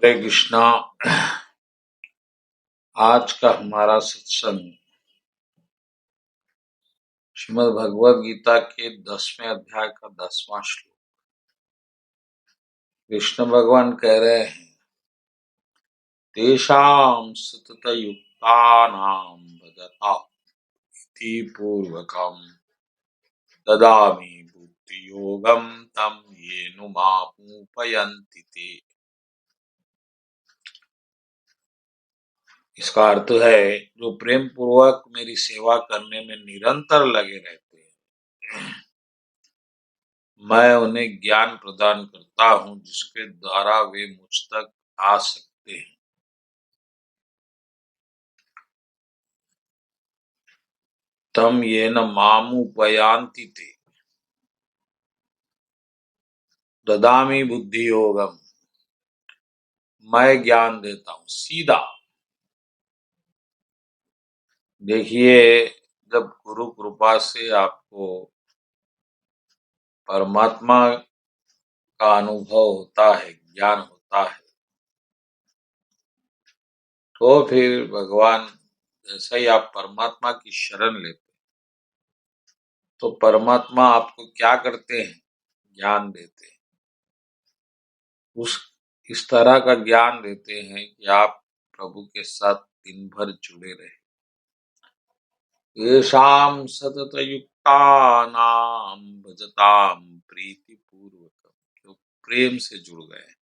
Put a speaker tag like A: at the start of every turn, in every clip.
A: हरे कृष्णा। आज का हमारा सत्संग श्रीमद् भगवद गीता के 10वें अध्याय का 10वां श्लोक। कृष्ण भगवान कह रहे हैं, तेषां सततयुक्तानां भजताति पूर्वकं ददामि बुद्धियोगं तं येनुमामुपयन्ति ते। इसका अर्थ है, जो प्रेम पूर्वक मेरी सेवा करने में निरंतर लगे रहते हैं, मैं उन्हें ज्ञान प्रदान करता हूं जिसके द्वारा वे मुझ तक आ सकते हैं। तम येन मामुपयान्ति ते ददामि बुद्धि योगम। मैं ज्ञान देता हूं सीधा। देखिए, जब गुरु कृपा से आपको परमात्मा का अनुभव होता है, ज्ञान होता है, तो फिर भगवान जैसे ही आप परमात्मा की शरण लेते तो परमात्मा आपको क्या करते हैं? ज्ञान देते हैं। इस तरह का ज्ञान देते हैं कि आप प्रभु के साथ दिन भर जुड़े रहे। येषां सततयुक्तानां भजतां प्रीतिपूर्वकं, जो प्रेम से जुड़ गए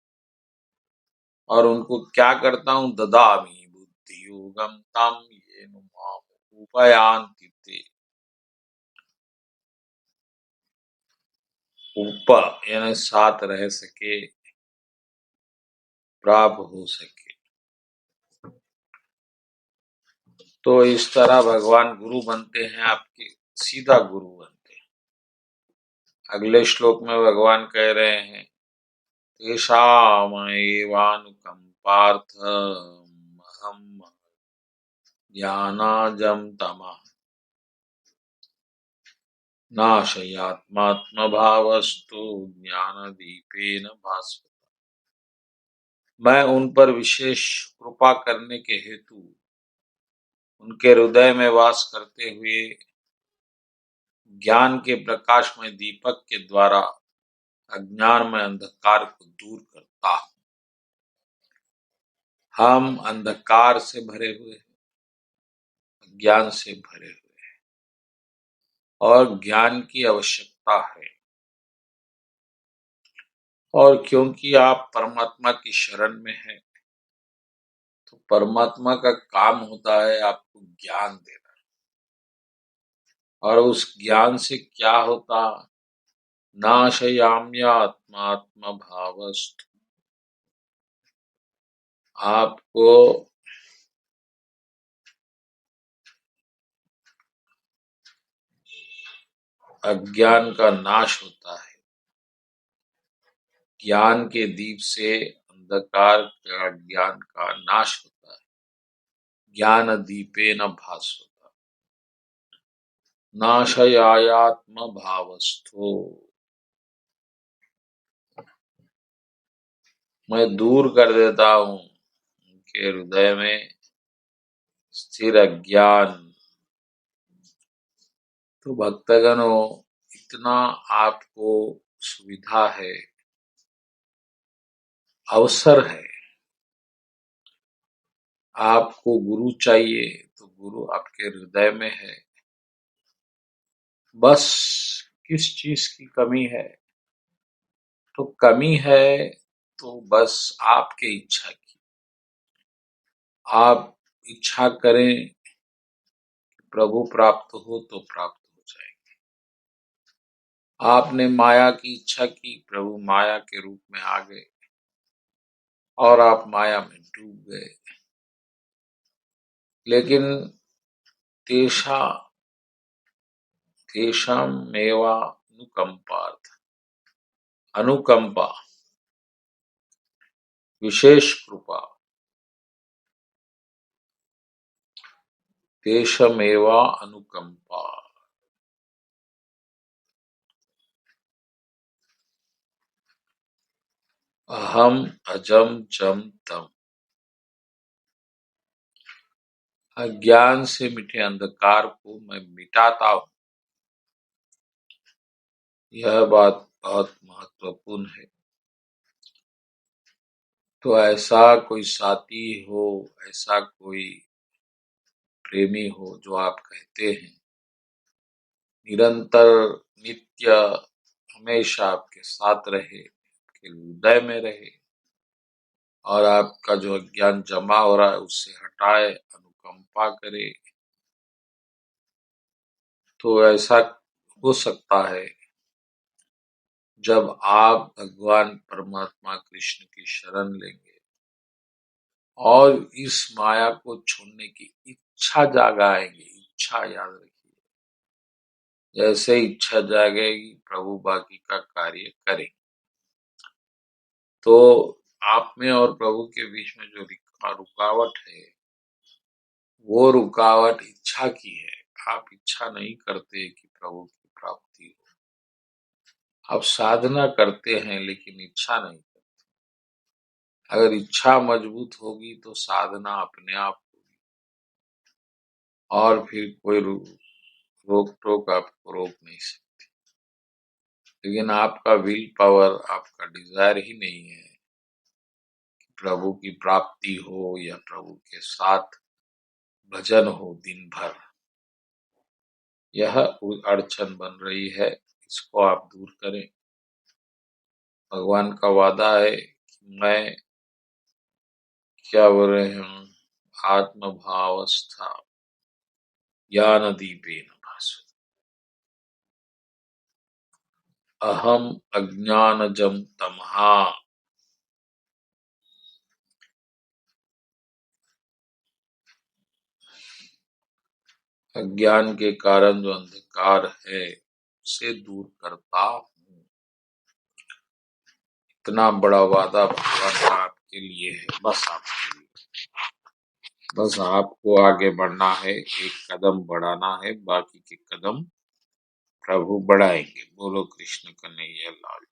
A: और उनको क्या करता हूं? ददामि बुद्धि योगम तं येन मामुपयान्ति ते। ऊपर यानी साथ रह सके, प्राप्त हो सके। तो इस तरह भगवान गुरु बनते हैं, आपके सीधा गुरु बनते हैं। अगले श्लोक में भगवान कह रहे हैं, तेषामेवानुकम्पार्थमहं ज्ञानाजं तमः नाशयात्मात्मभावस्तु ज्ञानदीपेन भास्वता। मैं उन पर विशेष कृपा करने के हेतु उनके हृदय में वास करते हुए ज्ञान के प्रकाशमय दीपक के द्वारा अज्ञान में अंधकार को दूर करता हूं। हम अंधकार से भरे हुए हैं, ज्ञान से भरे हुए हैं और ज्ञान की आवश्यकता है। और क्योंकि आप परमात्मा की शरण में हैं, तो परमात्मा का काम होता है आपको ज्ञान देना। और उस ज्ञान से क्या होता? नाशयाम्यात्मात्म भावस्थ, आपको अज्ञान का नाश होता है। ज्ञान के दीप से अंधकार का ज्ञान का नाश होता है। ज्ञान दीपेन भास्वता नाशयायात्म भावस्थो। मैं दूर कर देता हूं उनके हृदय में स्थिर अज्ञान। तो भक्तगणों, इतना आपको सुविधा है, अवसर है। आपको गुरु चाहिए तो गुरु आपके हृदय में है। बस किस चीज की कमी है? तो कमी है तो बस आपके इच्छा की। आप इच्छा करें प्रभु प्राप्त हो तो प्राप्त हो जाएंगे। आपने माया की इच्छा की, प्रभु माया के रूप में आ गए और आप माया में डूब गए। लेकिन तेषामेवा अनुकंपार्थ, अनुकंपा, विशेष कृपा, तेषमेवा अनुकंपा। अहम अजम जम तम। अज्ञान से मिटे अंधकार को मैं मिटाता हूँ। यह बात बहुत महत्वपूर्ण है। तो ऐसा कोई साथी हो, ऐसा कोई प्रेमी हो जो आप कहते हैं निरंतर, नित्य, हमेशा आपके साथ रहे, आपके हृदय में रहे और आपका जो अज्ञान जमा हो रहा है उससे हटाए, अनुकंपा करे। तो ऐसा हो सकता है जब आप भगवान परमात्मा कृष्ण की शरण लेंगे और इस माया को छोड़ने की इच्छा जागाएंगे। इच्छा याद रखिए, जैसे इच्छा जागेगी प्रभु बाकी का कार्य करें। तो आप में और प्रभु के बीच में जो रुकावट है वो रुकावट इच्छा की है। आप इच्छा नहीं करते कि प्रभु की प्राप्ति हो। आप साधना करते हैं लेकिन इच्छा नहीं करते। अगर इच्छा मजबूत होगी तो साधना अपने आप होगी और फिर कोई रोक टोक आपको रोक नहीं सकती। लेकिन आपका विल पावर, आपका डिजायर ही नहीं है कि प्रभु की प्राप्ति हो या प्रभु के साथ भजन हो दिन भर। यह अड़चन बन रही है, इसको आप दूर करें। भगवान का वादा है कि मैं, क्या बोल रहे हैं, आत्म भावस्था ज्ञान दीपेन भास्वति। अहम अज्ञानजम तमहा। अज्ञान के कारण जो अंधकार है उसे दूर करता हूँ। इतना बड़ा वादा भगवान का आपके लिए है, बस आपके लिए। बस आपको आगे बढ़ना है, एक कदम बढ़ाना है, बाकी के कदम प्रभु बढ़ाएंगे। बोलो कृष्ण कन्हैया लाल।